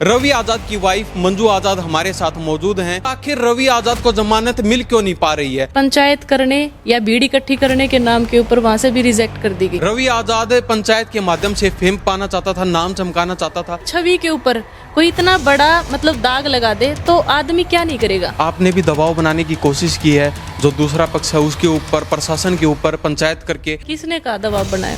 रवि आजाद की वाइफ मंजू आजाद हमारे साथ मौजूद हैं। आखिर रवि आजाद को जमानत मिल क्यों नहीं पा रही है? पंचायत करने या बीड़ी इकट्ठी करने के नाम के ऊपर वहाँ से भी रिजेक्ट कर दी गई। रवि आजाद पंचायत के माध्यम से फेम पाना चाहता था, नाम चमकाना चाहता था। छवि के ऊपर कोई इतना बड़ा दाग लगा दे तो आदमी क्या नहीं करेगा। आपने भी दबाव बनाने की कोशिश की है, जो दूसरा पक्ष है उसके ऊपर, प्रशासन के ऊपर, पंचायत करके। किसने कहा दबाव बनाया?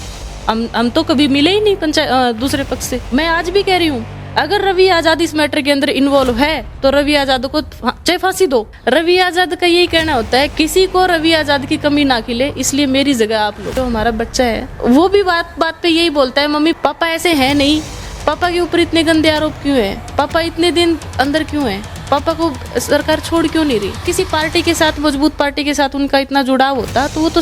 हम तो कभी मिले ही नहीं पंचायत दूसरे पक्ष से। मैं आज भी कह रही हूँ, अगर रवि आजाद इस मैटर के अंदर इन्वॉल्व है तो रवि आजाद को चाहे फांसी दो। रवि आजाद का यही कहना होता है, किसी को रवि आजाद की कमी ना खिले, इसलिए मेरी जगह आप लो। जो हमारा बच्चा है वो भी बात पे यही बोलता है, मम्मी पापा ऐसे हैं नहीं, पापा के ऊपर इतने गंदे आरोप क्यों हैं, पापा इतने दिन अंदर क्यों हैं, पापा को सरकार छोड़ क्यों नहीं रही। किसी पार्टी के साथ, मजबूत पार्टी के साथ उनका इतना जुड़ाव होता तो वो तो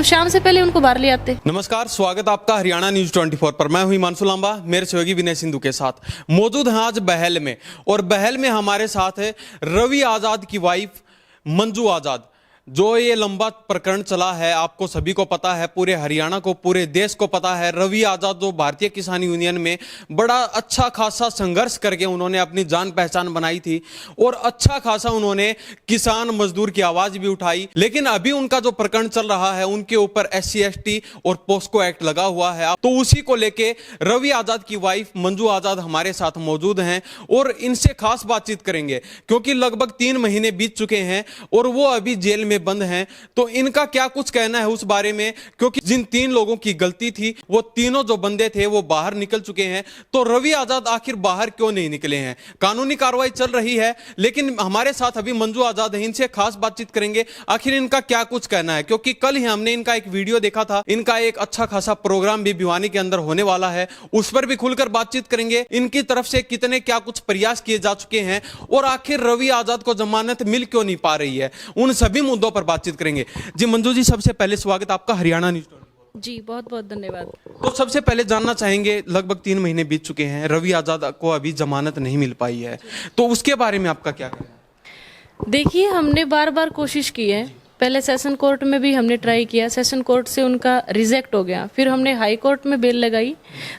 शाम से पहले उनको बाहर ले आते। नमस्कार, स्वागत आपका हरियाणा न्यूज 24 पर। मैं हूं हिमांशु लांबा, मेरे सहयोगी विनय सिंधु के साथ मौजूद हैं आज बहल में। और बहल में हमारे साथ है रवि आजाद की वाइफ मंजू आजाद। जो ये लंबा प्रकरण चला है, आपको सभी को पता है, पूरे हरियाणा को, पूरे देश को पता है। रवि आजाद जो भारतीय किसान यूनियन में बड़ा अच्छा खासा संघर्ष करके उन्होंने अपनी जान पहचान बनाई थी और अच्छा खासा उन्होंने किसान मजदूर की आवाज भी उठाई। लेकिन अभी उनका जो प्रकरण चल रहा है, उनके ऊपर SC ST और पोस्को एक्ट लगा हुआ है। तो उसी को लेके रवि आजाद की वाइफ मंजू आजाद हमारे साथ मौजूद हैं और इनसे खास बातचीत करेंगे, क्योंकि लगभग 3 महीने बीत चुके हैं और वो अभी जेल में बंद हैं। तो इनका क्या कुछ कहना है उस बारे में, क्योंकि जिन 3 लोगों की गलती थी वो तीनों जो बंदे थे वो बाहर निकल चुके हैं। तो रवि आजाद आखिर बाहर क्यों नहीं निकले हैं? कानूनी कार्रवाई चल रही है, लेकिन हमारे साथ अभी मंजू आजाद है, इनसे खास बातचीत करेंगे आखिर इनका क्या कुछ कहना है। क्योंकि कल ही हमने इनका एक वीडियो देखा था, इनका एक अच्छा खासा प्रोग्राम भी भिवानी के अंदर होने वाला है, उस पर भी खुलकर बातचीत करेंगे। इनकी तरफ से कितने क्या कुछ प्रयास किए जा चुके हैं और आखिर रवि आजाद को जमानत मिल क्यों नहीं पा रही है, उन सभी मुद्दों पर बातचीत करेंगे। जी मंजू जी, सबसे पहले स्वागत आपका हरियाणा न्यूज 24। जी बहुत बहुत धन्यवाद। तो सबसे पहले जानना चाहेंगे, लगभग 3 महीने बीत चुके हैं, रवि आजाद को अभी जमानत नहीं मिल पाई है, तो उसके बारे में आपका क्या कहना है? देखिए, हमने बार बार कोशिश की है। पहले सेशन कोर्ट में भी हमने ट्राई किया, सेशन कोर्ट से उनका रिजेक्ट हो गया। फिर हमने हाई कोर्ट में बेल लगाई,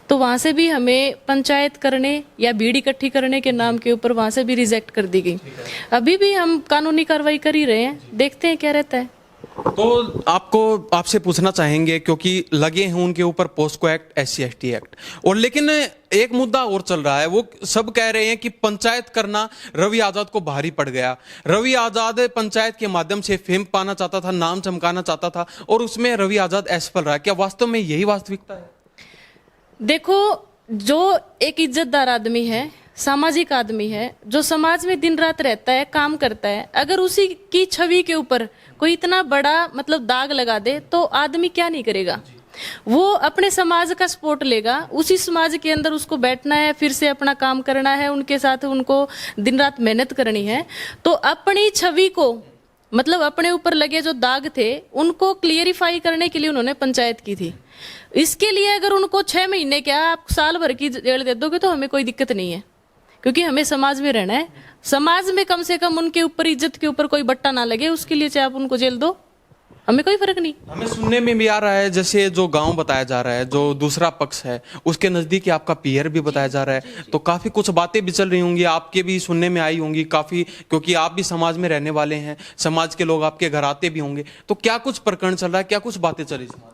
तो वहाँ से भी हमें पंचायत करने या बीड़ी इकट्ठी करने के नाम के ऊपर वहाँ से भी रिजेक्ट कर दी गई। अभी भी हम कानूनी कार्रवाई कर ही रहे हैं, देखते हैं क्या रहता है। तो आपसे पूछना चाहेंगे, क्योंकि लगे हैं उनके ऊपर POCSO act, SC ST act, और लेकिन एक मुद्दा और चल रहा है। वो सब कह रहे हैं कि पंचायत करना रवि आजाद को भारी पड़ गया। रवि आजाद पंचायत के माध्यम से फेम पाना चाहता था, नाम चमकाना चाहता था, और उसमें रवि आजाद असफल रहा। क्या वास्तव में यही वास्तविकता है? देखो, जो एक इज्जतदार आदमी है, सामाजिक आदमी है, जो समाज में दिन रात रहता है, काम करता है, अगर उसी की छवि के ऊपर कोई इतना बड़ा दाग लगा दे तो आदमी क्या नहीं करेगा। वो अपने समाज का सपोर्ट लेगा, उसी समाज के अंदर उसको बैठना है, फिर से अपना काम करना है, उनके साथ उनको दिन रात मेहनत करनी है। तो अपनी छवि को, अपने ऊपर लगे जो दाग थे उनको क्लियरिफाई करने के लिए उन्होंने पंचायत की थी। इसके लिए अगर उनको 6 महीने क्या, आप साल भर की जेल दे दोगे तो हमें कोई दिक्कत नहीं है, क्योंकि हमें समाज में रहना है। समाज में कम से कम उनके ऊपर, इज्जत के ऊपर कोई बट्टा ना लगे, उसके लिए चाहे आप उनको जेल दो, हमें कोई फर्क नहीं। हमें सुनने में भी आ रहा है, जैसे जो गांव बताया जा रहा है, जो दूसरा पक्ष है उसके नजदीक आपका पीयर भी बताया जा रहा है, तो काफी कुछ बातें भी चल रही होंगी, आपके भी सुनने में आई होंगी काफी, क्योंकि आप भी समाज में रहने वाले हैं, समाज के लोग आपके घर आते भी होंगे। तो क्या कुछ प्रकरण चल रहा है, क्या कुछ बातें चल रही हैं?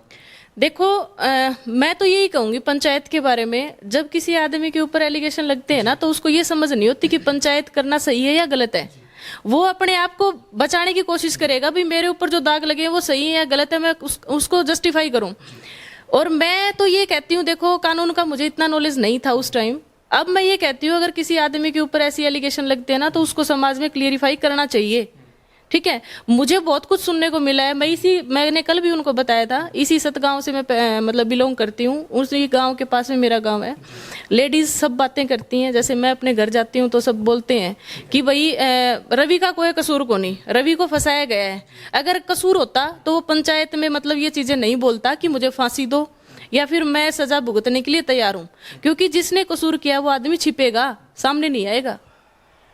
देखो, मैं तो यही कहूंगी पंचायत के बारे में, जब किसी आदमी के ऊपर एलिगेशन लगते हैं ना, तो उसको ये समझ नहीं होती कि पंचायत करना सही है या गलत है। वो अपने आप को बचाने की कोशिश करेगा, भी मेरे ऊपर जो दाग लगे हैं वो सही है या गलत है, मैं उसको जस्टिफाई करूं। और मैं तो ये कहती हूँ, देखो, कानून का मुझे इतना नॉलेज नहीं था उस टाइम। अब मैं ये कहती हूँ, अगर किसी आदमी के ऊपर ऐसी एलिगेशन लगते हैं ना, तो उसको समाज में क्लियरिफाई करना चाहिए। ठीक है, मुझे बहुत कुछ सुनने को मिला है। मैंने कल भी उनको बताया था, इसी सतगांव से मैं बिलोंग करती हूँ, उसी गांव के पास में मेरा गांव है। लेडीज सब बातें करती हैं, जैसे मैं अपने घर जाती हूँ तो सब बोलते हैं कि भाई रवि का कोई कसूर को नहीं, रवि को फंसाया गया है। अगर कसूर होता तो वो पंचायत में ये चीजें नहीं बोलता कि मुझे फांसी दो या फिर मैं सजा भुगतने के लिए तैयार हूँ, क्योंकि जिसने कसूर किया वो आदमी छिपेगा, सामने नहीं आएगा।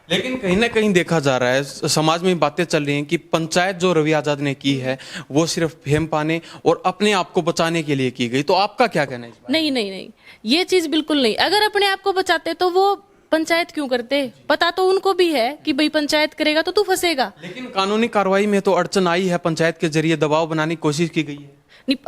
लेकिन कहीं ना कहीं देखा जा रहा है, समाज में बातें चल रही हैं कि पंचायत जो रवि आजाद ने की है वो सिर्फ फेम पाने और अपने आप को बचाने के लिए की गई। तो आपका क्या कहना है? नहीं, ये चीज बिल्कुल नहीं। अगर अपने आप को बचाते तो वो पंचायत क्यों करते? पता तो उनको भी है कि भाई पंचायत करेगा तो तू फंसेगा। लेकिन कानूनी कार्रवाई में तो अड़चन आई है, पंचायत के जरिए दबाव बनाने की कोशिश की गई है।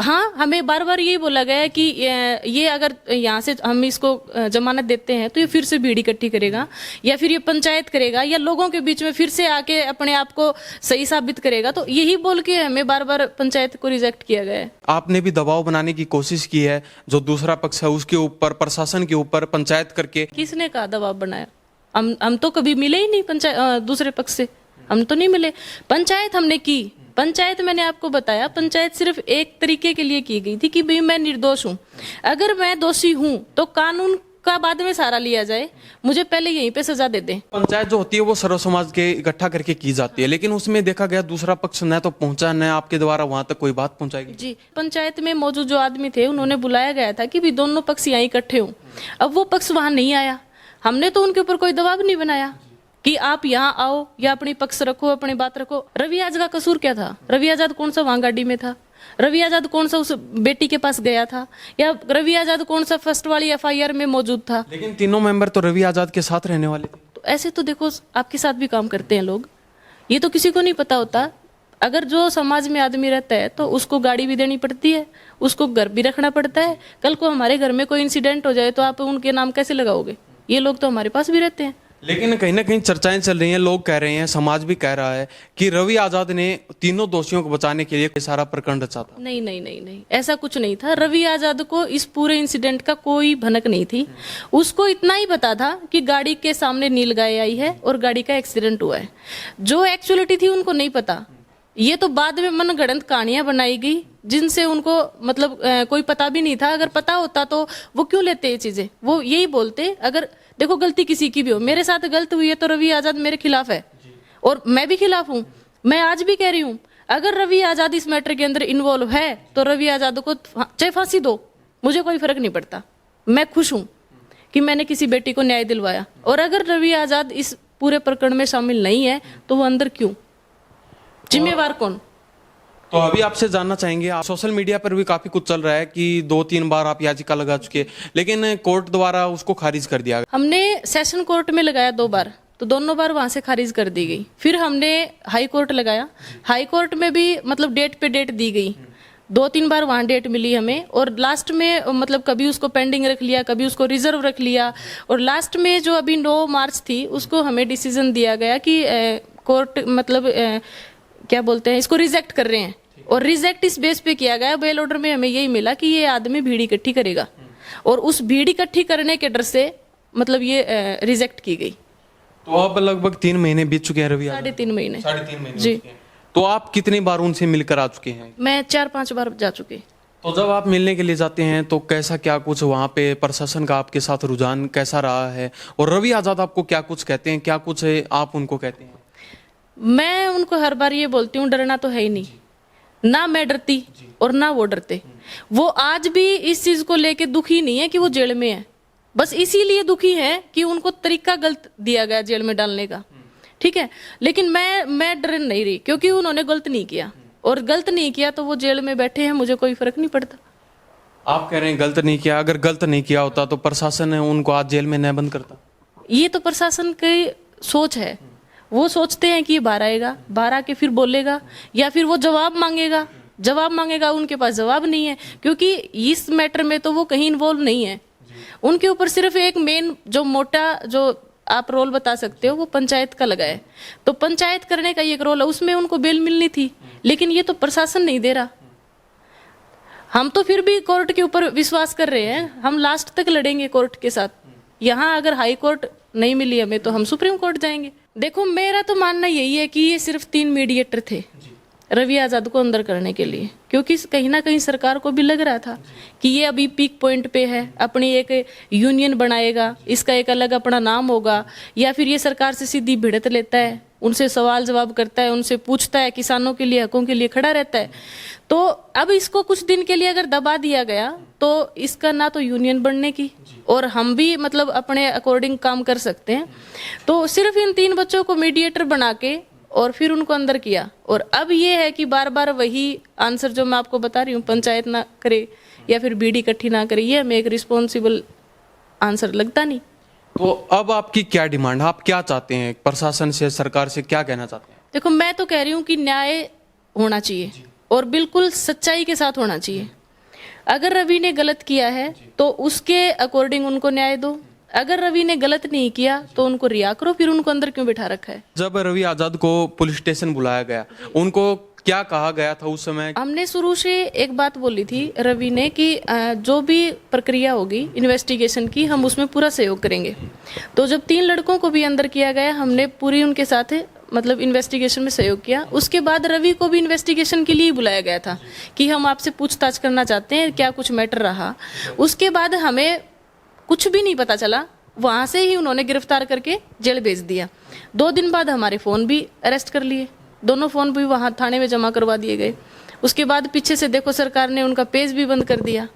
हाँ, हमें बार बार यही बोला गया है कि ये अगर यहाँ से हम इसको जमानत देते हैं तो ये फिर से भीड़ इकट्ठी करेगा, या फिर ये पंचायत करेगा, या लोगों के बीच में फिर से आके अपने आप को सही साबित करेगा। तो यही बोल के हमें बार बार पंचायत को रिजेक्ट किया गया है। आपने भी दबाव बनाने की कोशिश की है, जो दूसरा पक्ष है उसके ऊपर, प्रशासन के ऊपर, पंचायत करके। किसने कहा दबाव बनाया? हम तो कभी मिले ही नहीं पंचायत दूसरे पक्ष से, हम तो नहीं मिले। पंचायत हमने की, पंचायत मैंने आपको बताया, पंचायत सिर्फ एक तरीके के लिए की गई थी कि भाई मैं निर्दोष हूँ, अगर मैं दोषी हूँ तो कानून का बाद में सहारा लिया जाए, मुझे पहले यहीं पे सजा दे दें। पंचायत जो होती है वो सर्व समाज के इकट्ठा करके की जाती है, लेकिन उसमें देखा गया दूसरा पक्ष न तो पहुंचा, न आपके द्वारा वहां तक कोई बात पहुंचाएगी। जी, पंचायत में मौजूद जो आदमी थे उन्होंने बुलाया गया था कि भी दोनों पक्ष यहाँ इकट्ठे हों। अब वो पक्ष वहां नहीं आया, हमने तो उनके ऊपर कोई दबाव नहीं बनाया कि आप यहाँ आओ या अपनी पक्ष रखो, अपनी बात रखो। रवि आजाद का कसूर क्या था? रवि आजाद कौन सा वहां गाड़ी में था? रवि आजाद कौन सा उस बेटी के पास गया था? या रवि आजाद कौन सा फर्स्ट वाली एफआईआर में मौजूद था? लेकिन तीनों मेंबर तो रवि आजाद के साथ रहने वाले थे। तो ऐसे तो देखो, आपके साथ भी काम करते हैं लोग, ये तो किसी को नहीं पता होता। अगर जो समाज में आदमी रहता है तो उसको गाड़ी भी देनी पड़ती है, उसको घर भी रखना पड़ता है। कल को हमारे घर में कोई इंसिडेंट हो जाए तो आप उनके नाम कैसे लगाओगे? ये लोग तो हमारे पास भी रहते हैं। लेकिन कहीं ना कहीं चर्चाएं चल रही हैं, लोग कह रहे हैं, समाज भी कह रहा है कि रवि आजाद ने तीनों दोषियों को बचाने के लिए सारा प्रकरण रचा था। नहीं नहीं नहीं नहीं, ऐसा कुछ नहीं था। रवि आजाद को इस पूरे इंसिडेंट का कोई भनक नहीं थी। उसको इतना ही पता था कि गाड़ी के सामने नील गाय आई है और गाड़ी का एक्सीडेंट हुआ है। जो एक्चुअलिटी थी उनको नहीं पता। ये तो बाद में मनगढ़ंत कहानियां बनाई गई जिनसे उनको मतलब कोई पता भी नहीं था। अगर पता होता तो वो क्यों लेते ये चीजें? वो यही बोलते, अगर देखो गलती किसी की भी हो, मेरे साथ गलत हुई है तो रवि आजाद मेरे खिलाफ है और मैं भी खिलाफ हूँ। मैं आज भी कह रही हूँ, अगर रवि आजाद इस मैटर के अंदर इन्वॉल्व है तो रवि आजाद को चाहे फांसी दो, मुझे कोई फर्क नहीं पड़ता। मैं खुश हूँ कि मैंने किसी बेटी को न्याय दिलवाया। और अगर रवि आजाद इस पूरे प्रकरण में शामिल नहीं है तो वो अंदर क्यों? जिम्मेवार कौन? तो अभी आपसे जानना चाहेंगे, सोशल मीडिया पर भी काफी कुछ चल रहा है कि 2-3 बार आप याचिका लगा चुके, लेकिन कोर्ट द्वारा उसको खारिज कर दिया गया। हमने सेशन कोर्ट में लगाया 2 बार, तो दोनों बार वहां से खारिज कर दी गई। फिर हमने हाई कोर्ट लगाया, हाई कोर्ट में भी मतलब डेट पे डेट दी गई। 2-3 बार वहां डेट मिली हमें, और लास्ट में मतलब कभी उसको पेंडिंग रख लिया, कभी उसको रिजर्व रख लिया, और लास्ट में जो अभी 9 मार्च थी उसको हमें डिसीजन दिया गया कि कोर्ट मतलब क्या बोलते हैं, इसको रिजेक्ट कर रहे हैं। और रिजेक्ट इस बेस पे किया गया, बेल ऑर्डर में हमें यही मिला कि ये आदमी भीड़ इकट्ठी करेगा, और उस भीड़ इकट्ठी करने के डर से मतलब ये रिजेक्ट की गई। तो अब लगभग 3 महीने बीत चुके हैं रवि आजाद? 3.5 महीने। 3.5 महीने जी। तो आप कितनी बार उनसे मिलकर आ चुके हैं? मैं 4-5 बार जा चुकी। तो जब आप मिलने के लिए जाते हैं तो कैसा क्या कुछ वहाँ पे प्रशासन का आपके साथ रुझान कैसा रहा है, और रवि आजाद आपको क्या कुछ कहते हैं, क्या कुछ आप उनको कहते हैं? मैं उनको हर बार ये बोलती हूँ, डरना तो है ही नहीं, ना मैं डरती और ना वो डरते। वो आज भी इस चीज को लेके दुखी नहीं है कि वो जेल में है, बस इसीलिए दुखी है कि उनको तरीका गलत दिया गया जेल में डालने का, ठीक है। लेकिन मैं डर नहीं रही, क्योंकि उन्होंने गलत नहीं किया, और गलत नहीं किया तो वो जेल में बैठे हैं, मुझे कोई फर्क नहीं पड़ता। आप कह रहे हैं गलत नहीं किया, अगर गलत नहीं किया होता तो प्रशासन ने उनको आज जेल में न बंद करता? ये तो प्रशासन की सोच है, वो सोचते हैं कि ये बाहर आएगा, बाहर आके फिर बोलेगा, या फिर वो जवाब मांगेगा, उनके पास जवाब नहीं है, क्योंकि इस मैटर में तो वो कहीं इन्वॉल्व नहीं है। उनके ऊपर सिर्फ एक मेन जो मोटा जो आप रोल बता सकते हो वो पंचायत का लगा है, तो पंचायत करने का एक रोल है, उसमें उनको बेल मिलनी थी, लेकिन ये तो प्रशासन नहीं दे रहा। हम तो फिर भी कोर्ट के ऊपर विश्वास कर रहे हैं, हम लास्ट तक लड़ेंगे कोर्ट के साथ। यहाँ अगर हाई कोर्ट नहीं मिली हमें तो हम सुप्रीम कोर्ट जाएंगे। देखो, मेरा तो मानना यही है कि ये सिर्फ 3 मीडिएटर थे रवि आजाद को अंदर करने के लिए, क्योंकि कहीं ना कहीं सरकार को भी लग रहा था कि ये अभी पीक पॉइंट पे है, अपनी एक यूनियन बनाएगा, इसका एक अलग अपना नाम होगा, या फिर ये सरकार से सीधी भिड़त लेता है, उनसे सवाल जवाब करता है, उनसे पूछता है, किसानों के लिए, हकों के लिए खड़ा रहता है। तो अब इसको कुछ दिन के लिए अगर दबा दिया गया तो इसका ना तो यूनियन बनने की, और हम भी मतलब अपने अकॉर्डिंग काम कर सकते हैं। तो सिर्फ इन 3 बच्चों को मीडिएटर बना के और फिर उनको अंदर किया, और अब ये है कि बार बार वही आंसर जो मैं आपको बता रही हूँ, पंचायत ना करे या फिर बीडी इकट्ठी ना करे, ये हमें एक रिस्पॉन्सिबल आंसर लगता नहीं। तो अब आपकी क्या डिमांड है, आप क्या चाहते हैं, प्रशासन से, सरकार से क्या कहना चाहते हैं? देखो, मैं तो कह रही हूँ कि न्याय होना चाहिए और बिल्कुल सच्चाई के साथ होना चाहिए। अगर रवि ने गलत किया है तो उसके अकॉर्डिंग उनको न्याय दो, अगर रवि ने गलत नहीं किया तो उनको रिहा करो, फिर उनको अंदर क्यों बिठा रखा है? जब रवि आजाद को पुलिस स्टेशन बुलाया गया, उनको क्या कहा गया था उस समय? हमने शुरू से एक बात बोली थी रवि ने कि जो भी प्रक्रिया होगी इन्वेस्टिगेशन की, हम उसमें पूरा सहयोग करेंगे। तो जब 3 लड़कों को भी अंदर किया गया, हमने पूरी उनके साथ मतलब इन्वेस्टिगेशन में सहयोग किया। उसके बाद रवि को भी इन्वेस्टिगेशन के लिए बुलाया गया था कि हम आपसे पूछताछ करना चाहते हैं, क्या कुछ मैटर रहा। उसके बाद हमें कुछ भी नहीं पता चला, वहाँ से ही उन्होंने गिरफ्तार करके जेल भेज दिया। 2 दिन बाद हमारे फ़ोन भी अरेस्ट कर लिए, दोनों फ़ोन भी वहाँ थाने में जमा करवा दिए गए। उसके बाद पीछे से देखो सरकार ने उनका पेज भी बंद कर दिया।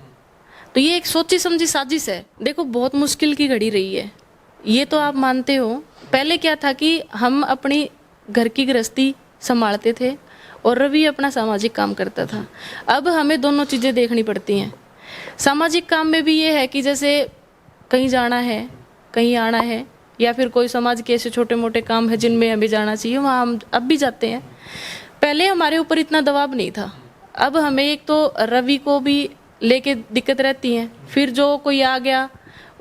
तो ये एक सोची समझी साजिश है। देखो, बहुत मुश्किल की घड़ी रही है, ये तो आप मानते हो। पहले क्या था कि हम अपनी घर की गृहस्थी संभालते थे और रवि अपना सामाजिक काम करता था। अब हमें दोनों चीज़ें देखनी पड़ती हैं। सामाजिक काम में भी ये है कि जैसे कहीं जाना है, कहीं आना है, या फिर कोई समाज के ऐसे छोटे मोटे काम है जिनमें हमें जाना चाहिए, वहाँ हम अब भी जाते हैं। पहले हमारे ऊपर इतना दबाव नहीं था। अब हमें एक तो रवि को भी लेके दिक्कत रहती है, फिर जो कोई आ गया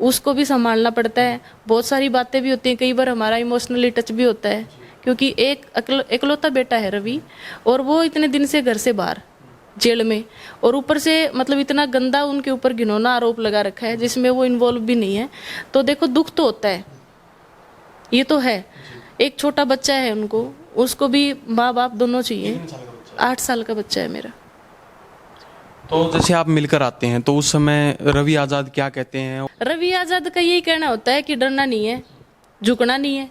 उसको भी संभालना पड़ता है। बहुत सारी बातें भी होती हैं, कई बार हमारा इमोशनली टच भी होता है, क्योंकि एक इकलौता बेटा है रवि, और वो इतने दिन से घर से बाहर जेल में, और ऊपर से मतलब इतना गंदा उनके ऊपर घिनौना आरोप लगा रखा है जिसमें वो इन्वॉल्व भी नहीं है। तो देखो, दुख तो होता है, ये तो है। एक छोटा बच्चा है उनको, उसको भी माँ बाप दोनों चाहिए। 8 साल का बच्चा है मेरा। तो जैसे आप मिलकर आते हैं तो उस समय रवि आजाद क्या कहते हैं? रवि आजाद का यही कहना होता है कि डरना नहीं है, झुकना नहीं है,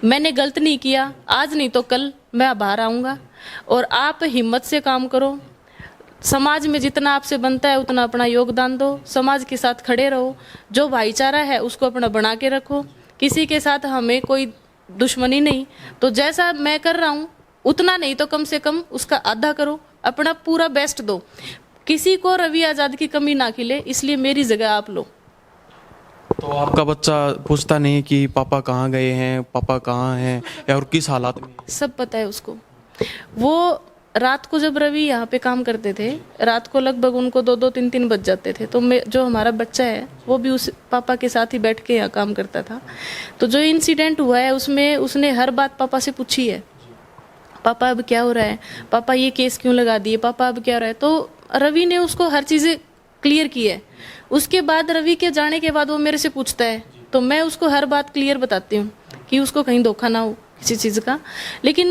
मैंने गलत नहीं किया, आज नहीं तो कल मैं बाहर आऊँगा और आप हिम्मत से काम करो। समाज में जितना आपसे बनता है उतना अपना योगदान दो, समाज के साथ खड़े रहो, जो भाईचारा है उसको अपना बना के रखो। किसी के साथ हमें कोई दुश्मनी नहीं, तो जैसा मैं कर रहा हूँ उतना नहीं तो कम से कम उसका आधा करो, अपना पूरा बेस्ट दो। किसी को रवि आजाद की कमी ना खिले, इसलिए मेरी जगह आप लो। तो आपका बच्चा पूछता नहीं कि पापा कहाँ गए हैं, पापा कहाँ हैं, या और किस हालात में? सब पता है उसको। वो रात को जब रवि यहाँ पे काम करते थे, रात को लगभग उनको 2-2, 3-3 बज जाते थे। तो जो हमारा बच्चा है वो भी उस पापा के साथ ही बैठ के यहाँ काम करता था। तो जो इंसिडेंट हुआ है उसमें उसने हर बात पापा से पूछी है। पापा अब क्या हो रहा है, पापा ये केस क्यों लगा दिए, पापा अब क्या हो रहा है। तो रवि ने उसको हर चीज़ें क्लियर की है। उसके बाद रवि के जाने के बाद वो मेरे से पूछता है, तो मैं उसको हर बात क्लियर बताती हूँ कि उसको कहीं धोखा ना हो किसी चीज़ का। लेकिन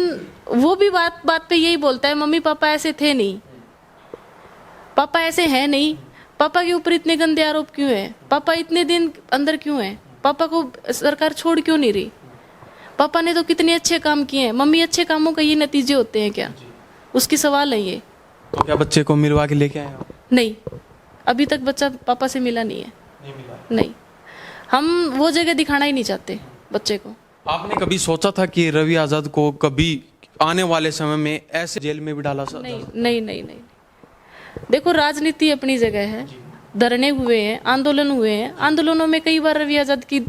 वो भी बात पे यही बोलता है, मम्मी पापा ऐसे थे नहीं, पापा ऐसे हैं नहीं, पापा के ऊपर इतने गंदे आरोप क्यों हैं, पापा इतने दिन अंदर क्यों हैं, पापा को सरकार छोड़ क्यों नहीं रही, पापा ने तो कितने अच्छे काम किए हैं। मम्मी, अच्छे कामों का ये नतीजे होते हैं क्या? उसकी सवाल है ये। तो क्या बच्चे को मिलवा के लेके आए? नहीं, अभी तक बच्चा पापा से मिला नहीं है। नहीं मिला। नहीं, हम वो जगह दिखाना ही नहीं चाहते बच्चे को। आपने कभी सोचा था कि रवि आजाद को कभी आने वाले समय में ऐसे जेल में भी डाला सकता? नहीं नहीं नहीं नहीं। देखो, राजनीति अपनी जगह है, धरने हुए हैं, आंदोलन हुए हैं, आंदोलनों में कई बार रवि आजाद की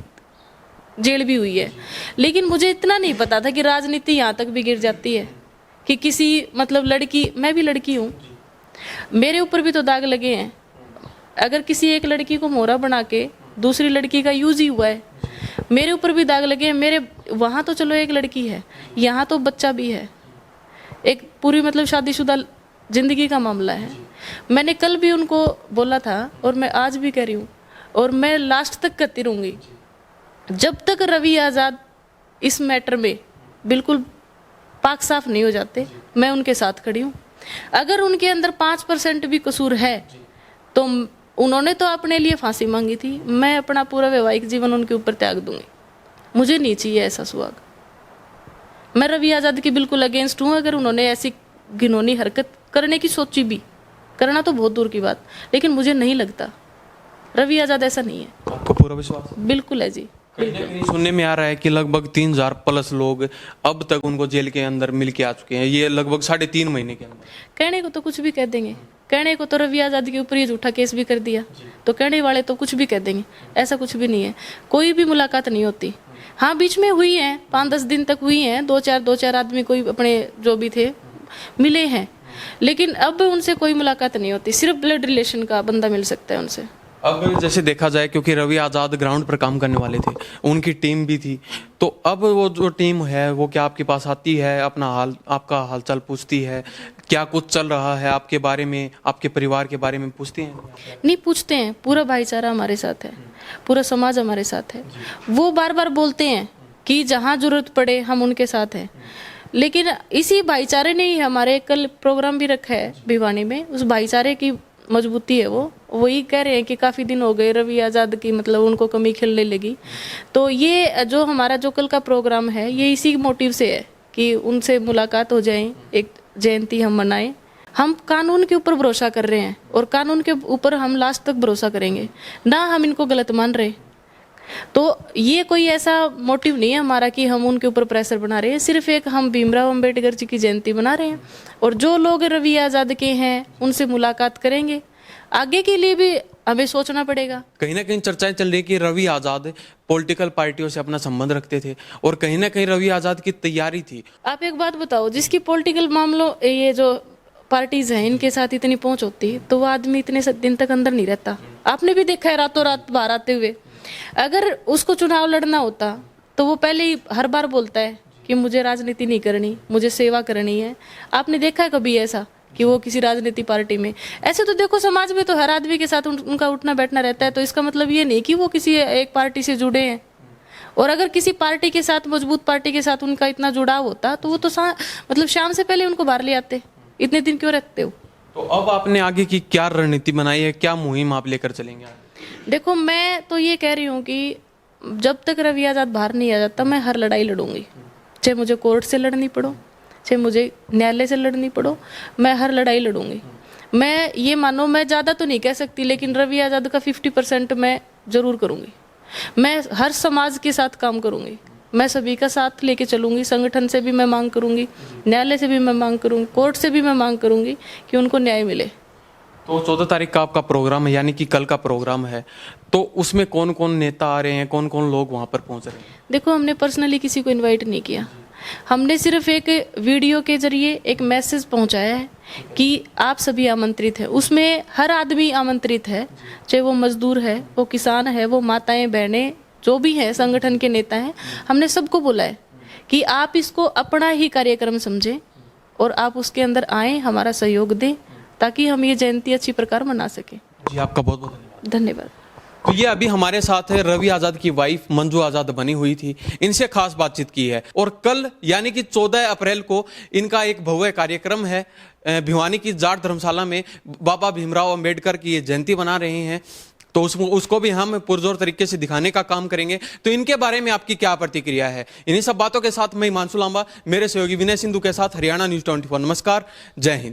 जेल भी हुई है। लेकिन मुझे इतना नहीं पता था कि राजनीति यहाँ तक भी गिर जाती है कि किसी मतलब लड़की, मैं भी लड़की हूँ, मेरे ऊपर भी तो दाग लगे हैं। अगर किसी एक लड़की को मोहरा बना के दूसरी लड़की का यूज ही हुआ है, मेरे ऊपर भी दाग लगे हैं। मेरे वहाँ तो चलो एक लड़की है, यहाँ तो बच्चा भी है, एक पूरी मतलब शादीशुदा जिंदगी का मामला है। मैंने कल भी उनको बोला था और मैं आज भी कह रही हूँ और मैं लास्ट तक करती रहूँगी, जब तक रवि आज़ाद इस मैटर में बिल्कुल पाक साफ नहीं हो जाते, मैं उनके साथ खड़ी हूँ। अगर उनके अंदर 5% भी कसूर है तो उन्होंने तो अपने लिए फांसी मांगी थी, मैं अपना पूरा वैवाहिक जीवन उनके ऊपर त्याग दूंगी। मुझे नहीं चाहिए ऐसा सुहाग। मैं रवि आज़ाद की बिल्कुल अगेंस्ट हूँ। अगर उन्होंने ऐसी घिनौनी हरकत करने की सोची भी, करना तो बहुत दूर की बात, लेकिन मुझे नहीं लगता रवि आज़ाद ऐसा नहीं है। आपको पूरा विश्वास? बिल्कुल है जी। कहीं ना कहीं सुनने में आ रहा है कि लगभग 3000+ लोग अब तक उनको जेल के अंदर मिल के आ चुके हैं, ये लगभग 3.5 महीने के अंदर। कहने को तो कुछ भी कह देंगे, कहने को तो रवि आज़ाद के ऊपर ये झूठा केस भी कर दिया, तो कहने वाले तो कुछ भी कह देंगे, ऐसा कुछ भी नहीं है। कोई भी मुलाकात नहीं होती। हाँ, बीच में हुई है, 5-10 दिन तक हुई हैं, दो चार आदमी कोई अपने जो भी थे मिले हैं, लेकिन अब उनसे कोई मुलाकात नहीं होती। सिर्फ ब्लड रिलेशन का बंदा मिल सकता है उनसे। अब जैसे देखा जाए, क्योंकि रवि आज़ाद ग्राउंड पर काम करने वाले थे, उनकी टीम भी थी, तो अब वो जो टीम है वो क्या आपके पास आती है, अपना आपका हालचाल पूछती है, क्या कुछ चल रहा है आपके बारे में, आपके परिवार के बारे में पूछती हैं? नहीं पूछते हैं, पूरा भाईचारा हमारे साथ है, पूरा समाज हमारे साथ है। वो बार बार बोलते हैं कि जहाँ जरूरत पड़े हम उनके साथ हैं, लेकिन इसी भाईचारे ने ही हमारे कल प्रोग्राम भी रखा है भिवानी में, उस भाईचारे की मजबूती है वो। वही कह रहे हैं कि काफ़ी दिन हो गए रवि आज़ाद की, मतलब उनको कमी खिलने लगी। तो ये जो हमारा जो कल का प्रोग्राम है ये इसी मोटिव से है कि उनसे मुलाकात हो जाए, एक जयंती हम मनाएं। हम कानून के ऊपर भरोसा कर रहे हैं और कानून के ऊपर हम लास्ट तक भरोसा करेंगे, ना हम इनको गलत मान रहे। तो ये कोई ऐसा मोटिव नहीं है हमारा कि हम उनके ऊपर प्रेशर बना रहे हैं, सिर्फ एक हम भीमराव अंबेडकर जी की जयंती बना रहे हैं। और जो लोग रवि आज़ाद के हैं उनसे मुलाकात करेंगे। आगे के लिए भी हमें सोचना पड़ेगा। कहीं ना कहीं चर्चाएं चल रही है कि रवि आज़ाद पॉलिटिकल पार्टियों से अपना संबंध रखते थे और कहीं ना कहीं रवि आज़ाद की तैयारी थी। आप एक बात बताओ, जिसकी पॉलिटिकल मामलों ये जो पार्टीज हैं इनके साथ इतनी पहुंच होती तो वो आदमी इतने दिन तक अंदर नहीं रहता। आपने भी देखा है रातों रात बाहर आते हुए। अगर उसको चुनाव लड़ना होता तो वो पहले ही हर बार बोलता है कि मुझे राजनीति नहीं करनी, मुझे सेवा करनी है। आपने देखा है कभी ऐसा कि वो किसी राजनीति पार्टी में? ऐसे तो देखो समाज में तो हर आदमी के साथ उनका उठना बैठना रहता है, तो इसका मतलब ये नहीं कि वो किसी एक पार्टी से जुड़े हैं। और अगर किसी पार्टी के साथ, मजबूत पार्टी के साथ उनका इतना जुड़ाव होता तो वो तो मतलब शाम से पहले उनको बाहर ले आते। इतने दिन क्यों रखते हो? तो अब आपने आगे की क्या रणनीति बनाई है, क्या मुहिम आप लेकर चलेंगे? देखो, मैं तो ये कह रही हूँ कि जब तक रवि आज़ाद बाहर नहीं आ जाता मैं हर लड़ाई लड़ूंगी, चाहे मुझे कोर्ट से लड़नी पड़ो, चाहे मुझे न्यायालय से लड़नी पड़ो, मैं हर लड़ाई लड़ूंगी। मैं ये मानो, मैं ज़्यादा तो नहीं कह सकती, लेकिन रवि आज़ाद का 50% मैं ज़रूर करूँगी। मैं हर समाज के साथ काम करूँगी, मैं सभी का साथ लेके चलूँगी। संगठन से भी मैं मांग करूँगी, न्यायालय से भी मैं मांग करूँगी, कोर्ट से भी मैं मांग करूँगी कि उनको न्याय मिले। तो 14 तारीख का आपका प्रोग्राम है, यानी कि कल का प्रोग्राम है, तो उसमें कौन कौन नेता आ रहे हैं, कौन कौन लोग वहाँ पर पहुँच रहे हैं? देखो, हमने पर्सनली किसी को इनवाइट नहीं किया। हमने सिर्फ एक वीडियो के जरिए एक मैसेज पहुंचाया है कि आप सभी आमंत्रित हैं। उसमें हर आदमी आमंत्रित है, चाहे वो मजदूर है, वो किसान है, वो माताएं बहनें जो भी हैं, संगठन के नेता हैं। हमने सबको बोला है कि आप इसको अपना ही कार्यक्रम समझें और आप उसके अंदर आएँ, हमारा सहयोग दें, ताकि हम ये जयंती अच्छी प्रकार मना सकें। जी, आपका बहुत बहुत धन्यवाद। धन्यवाद। तो ये अभी हमारे साथ है रवि आज़ाद की वाइफ मंजू आज़ाद बनी हुई थी, इनसे खास बातचीत की है। और कल यानी कि 14 अप्रैल को इनका एक भव्य कार्यक्रम है भिवानी की जाट धर्मशाला में। बाबा भीमराव अंबेडकर की ये जयंती बना रहे हैं, तो उसको भी हम पुरजोर तरीके से दिखाने का काम करेंगे। तो इनके बारे में आपकी क्या प्रतिक्रिया है? इन्हीं सब बातों के साथ मैं हिमांशु लांबा, मेरे सहयोगी विनय सिंधु के साथ, हरियाणा न्यूज़ 24। नमस्कार, जय हिंद।